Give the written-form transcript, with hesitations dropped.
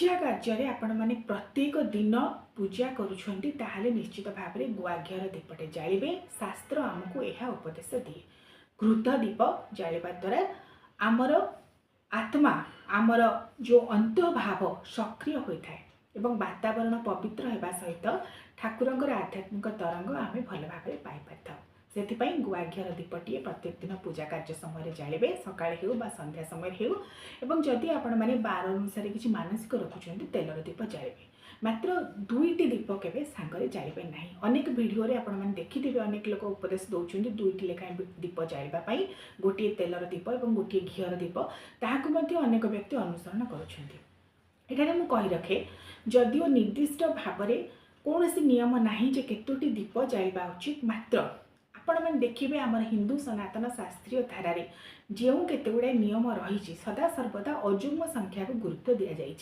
पूजा कार्य आपण मैंने प्रत्येक दिन पूजा करुँच ताहले निश्चित भाव में गुआ घीर दीपटे जालिबे। शास्त्र आमको यह उपदेश दिए घृत दीप जालिबा द्वारा आमर आत्मा आमर जो अंतर्भाव सक्रिय होता है एवं वातावरण पवित्र होगा सहित ठाकुरंकर आध्यात्मिक तरंग आम भल भाव में पाई से गुआ घीर दीपटे प्रत्येक दिन पूजा कार्य समय जालिबे सकाळे हेउ बा संध्या समय हेउ एवं जदि आपण माने बार अनुसार किसी मानसिक रखुछन्ति तेलर दीप जालिबे मात्र दुईटी दीप केबे सांगरे जालिबे नाही। अनेक वीडियो रे आपण माने देखिथिबे अनेक लोक उपदेश दउछन्ति दुईटी लेखा दीप जालिबा पई गोटिए तेलर दीप एवं गोटिए घीर दीप ताहाकु मध्ये अनेक व्यक्ति अनुसरण करूछन्ति। एठारे मु कहि रखे जदिओ निर्दिष्ट भाव में कौन नियम नाही जे केतोटी दीप जालिबा उचित मात्र आपण मैंने देखिए आम हिंदू सनातन शास्त्रीय धारा जो केते गुड़ाए नियम रही सदा सर्वदा अजुग्म संख्या को गुरुत्व दि जाइए।